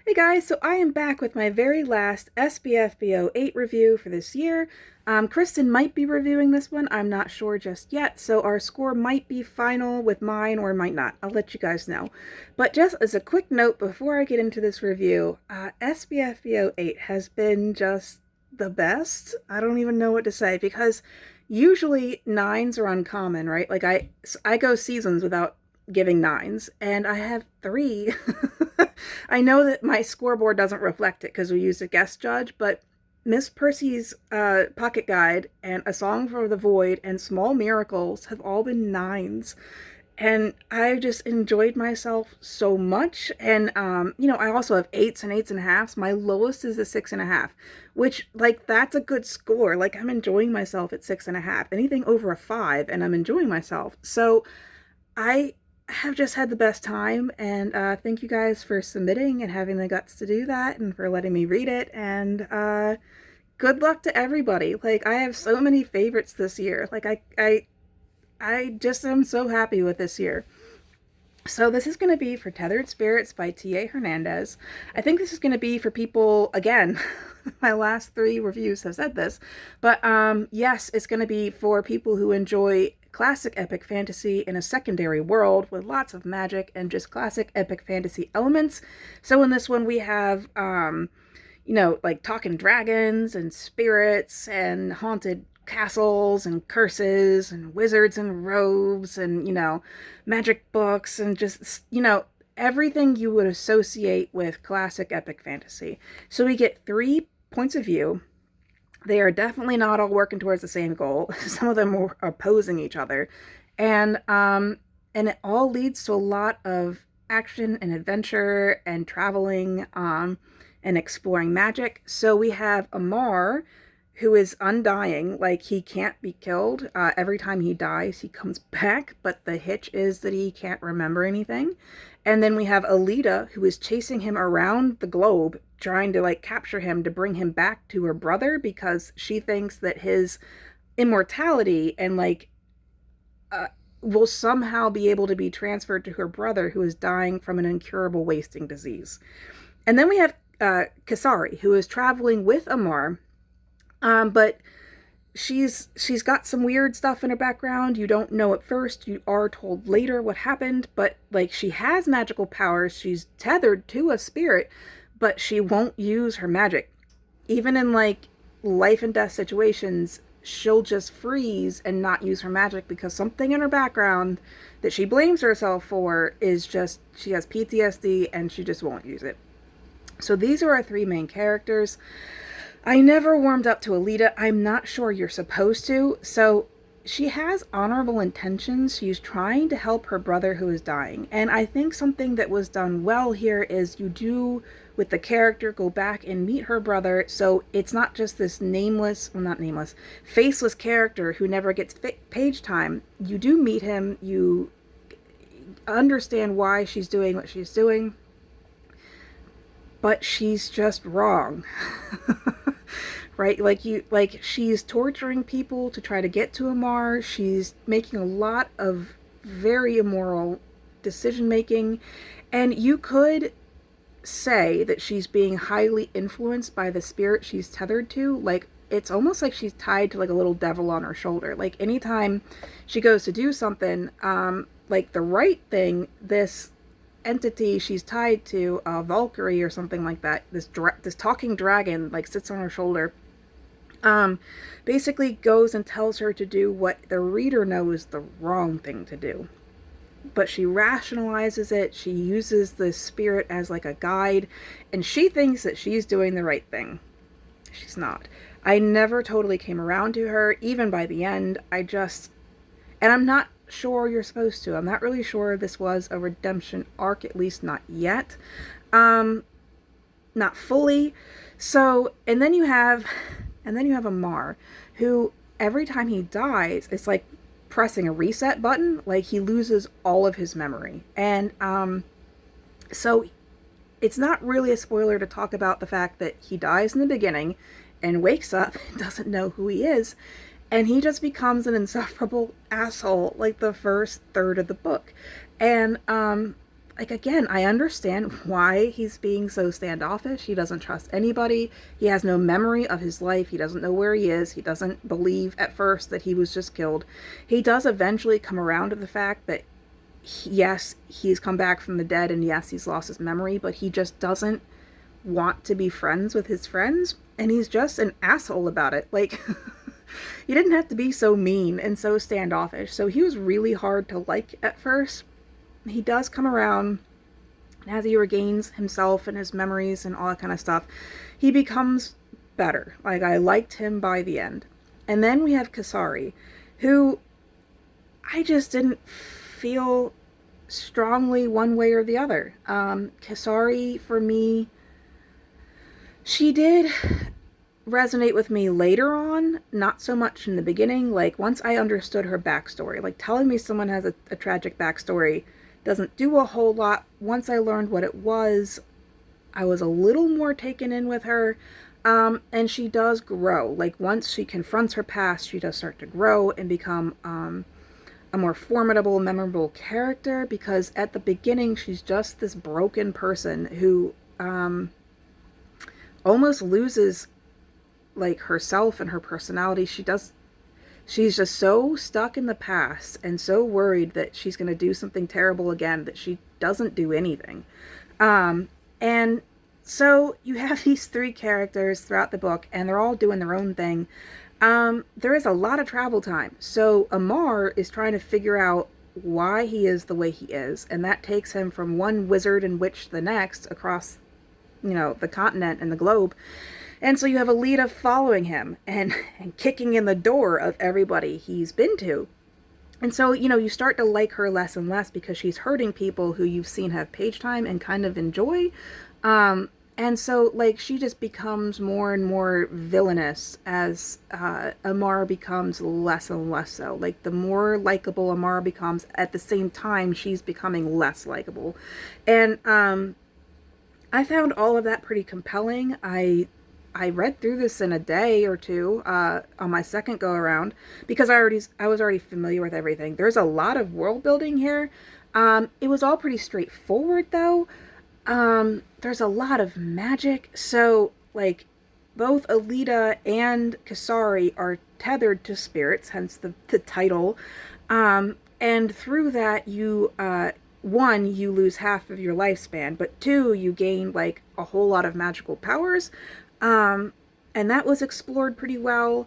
Hey guys, so I am back with my very last SPFBO 8 review for this year. Kristen might be reviewing this one, I'm not sure just yet, so our score might be final with mine or might not. I'll let you guys know. But just as a quick note before I get into this review, SPFBO 8 has been just the best. I don't even know what to say because usually nines are uncommon, right? Like I go seasons without giving nines, and I have three. I know that my scoreboard doesn't reflect it because we used a guest judge, but Miss Percy's Pocket Guide and A Song for the Void and Small Miracles have all been nines. And I just enjoyed myself so much. And, I also have eights and eights and a halves. My lowest is a 6.5, which, like, that's a good score. Like, I'm enjoying myself at 6.5. Anything over a 5, and I'm enjoying myself. So, I have just had the best time, and thank you guys for submitting and having the guts to do that and for letting me read it. And good luck to everybody. Like, I have so many favorites this year. Like, I just am so happy with this year. So this is going to be for Tethered Spirits by T.A. Hernandez. I think this is going to be for people, again, my last three reviews have said this, but yes, it's going to be for people who enjoy classic epic fantasy in a secondary world with lots of magic and just classic epic fantasy elements. So in this one we have, like talking dragons and spirits and haunted castles and curses and wizards and robes and, magic books and just, everything you would associate with classic epic fantasy. So we get 3 points of view. They are definitely not all working towards the same goal. Some of them are opposing each other. And it all leads to a lot of action and adventure and traveling and exploring magic. So we have Amar, who is undying, like he can't be killed. Every time he dies, he comes back, but the hitch is that he can't remember anything. And then we have Alita, who is chasing him around the globe, trying to like capture him to bring him back to her brother because she thinks that his immortality and will somehow be able to be transferred to her brother who is dying from an incurable wasting disease. And then we have Kasari, who is traveling with Amar, but she's got some weird stuff in her background. You don't know at first. You are told later what happened, but like she has magical powers. She's tethered to a spirit, but she won't use her magic. Even in like life and death situations, she'll just freeze and not use her magic because something in her background that she blames herself for is just she has PTSD and she just won't use it. So these are our 3 main characters. I never warmed up to Alita. I'm not sure you're supposed to. So she has honorable intentions. She's trying to help her brother who is dying. And I think something that was done well here is you do, with the character, go back and meet her brother. So it's not just this faceless character who never gets page time. You do meet him. You understand why she's doing what she's doing. But she's just wrong. Right? Like she's torturing people to try to get to Amar. She's making a lot of very immoral decision making, and you could say that she's being highly influenced by the spirit she's tethered to. Like it's almost like she's tied to like a little devil on her shoulder. Like anytime she goes to do something, like the right thing, this entity she's tied to, Valkyrie or something like that, this talking dragon like sits on her shoulder, basically goes and tells her to do what the reader knows is the wrong thing to do. But she rationalizes it. She uses the spirit as like a guide, and she thinks that she's doing the right thing. She's not. I never totally came around to her, even by the end. And I'm not sure you're supposed to. I'm not really sure this was a redemption arc, at least not yet. Not fully. So, and then you have Amar, who every time he dies, it's like pressing a reset button. Like he loses all of his memory. And so it's not really a spoiler to talk about the fact that he dies in the beginning and wakes up and doesn't know who he is. And he just becomes an insufferable asshole like the first third of the book. And like, again, I understand why he's being so standoffish. He doesn't trust anybody. He has no memory of his life. He doesn't know where he is. He doesn't believe at first that he was just killed. He does eventually come around to the fact that, yes, he's come back from the dead, and yes, he's lost his memory, but he just doesn't want to be friends with his friends, and he's just an asshole about it. Like, he didn't have to be so mean and so standoffish. So he was really hard to like at first. He does come around, and as he regains himself and his memories and all that kind of stuff, he becomes better. Like, I liked him by the end. And then we have Kasari, who I just didn't feel strongly one way or the other. Kasari, for me, she did resonate with me later on, not so much in the beginning. Like, once I understood her backstory, like, telling me someone has a tragic backstory doesn't do a whole lot. Once I learned what it was, I was a little more taken in with her. And she does grow. Like, once she confronts her past, she does start to grow and become a more formidable, memorable character, because at the beginning, she's just this broken person who almost loses, like, herself and her personality. She's just so stuck in the past and so worried that she's going to do something terrible again that she doesn't do anything. And so you have these three characters throughout the book, and they're all doing their own thing. There is a lot of travel time. So Amar is trying to figure out why he is the way he is, and that takes him from one wizard and witch to the next across, the continent and the globe. And so you have Alita following him and kicking in the door of everybody he's been to. And so, you start to like her less and less because she's hurting people who you've seen have page time and kind of enjoy. And so, like, she just becomes more and more villainous as Amar becomes less and less so. Like, the more likable Amar becomes, at the same time, she's becoming less likable. And I found all of that pretty compelling. I read through this in a day or two on my second go around because I was already familiar with everything. There's a lot of world building here. It was all pretty straightforward though. There's a lot of magic. So, like, both Alita and Kasari are tethered to spirits, hence the title. And through that, one, you lose half of your lifespan, but two, you gain, like, a whole lot of magical powers. And that was explored pretty well.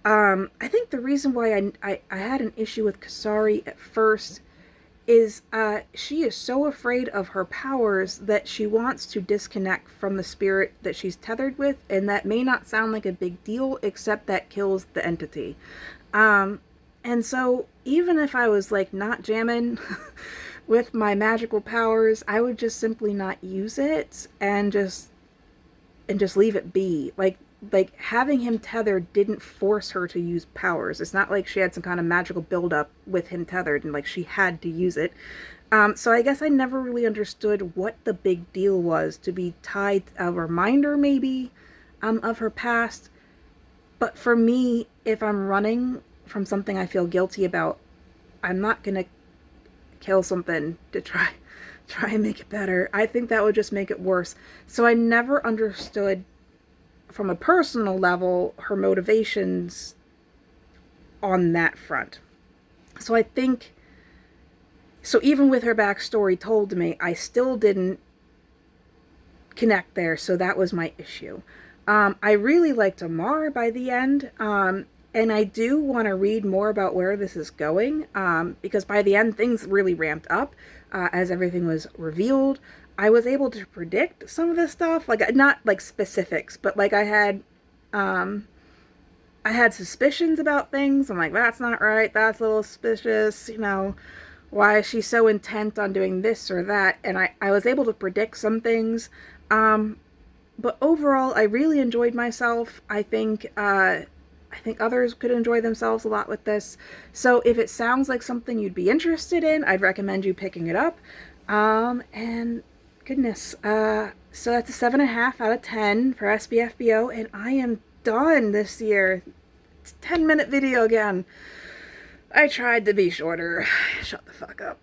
I think the reason why I had an issue with Kasari at first is she is so afraid of her powers that she wants to disconnect from the spirit that she's tethered with, and that may not sound like a big deal, except that kills the entity. And so even if I was, like, not jamming with my magical powers, I would just simply not use it and just leave it be. Like having him tethered didn't force her to use powers. It's not like she had some kind of magical buildup with him tethered and, like, she had to use it. So I guess I never really understood what the big deal was to be tied, a reminder maybe of her past. But for me, if I'm running from something I feel guilty about, I'm not gonna kill something to try and make it better. I think that would just make it worse. So I never understood, from a personal level, her motivations on that front. So I think, so even with her backstory told to me, I still didn't connect there, so that was my issue. I really liked Amar by the end, and I do want to read more about where this is going, because by the end, things really ramped up as everything was revealed. I was able to predict some of this stuff, like, not like specifics, but like I had suspicions about things. I'm like, that's not right, that's a little suspicious, why is she so intent on doing this or that? And I was able to predict some things. But overall, I really enjoyed myself. I think others could enjoy themselves a lot with this. So if it sounds like something you'd be interested in, I'd recommend you picking it up. And goodness, so that's a 7.5 out of 10 for SPFBO, and I am done this year. It's a 10-minute video again. I tried to be shorter. Shut the fuck up.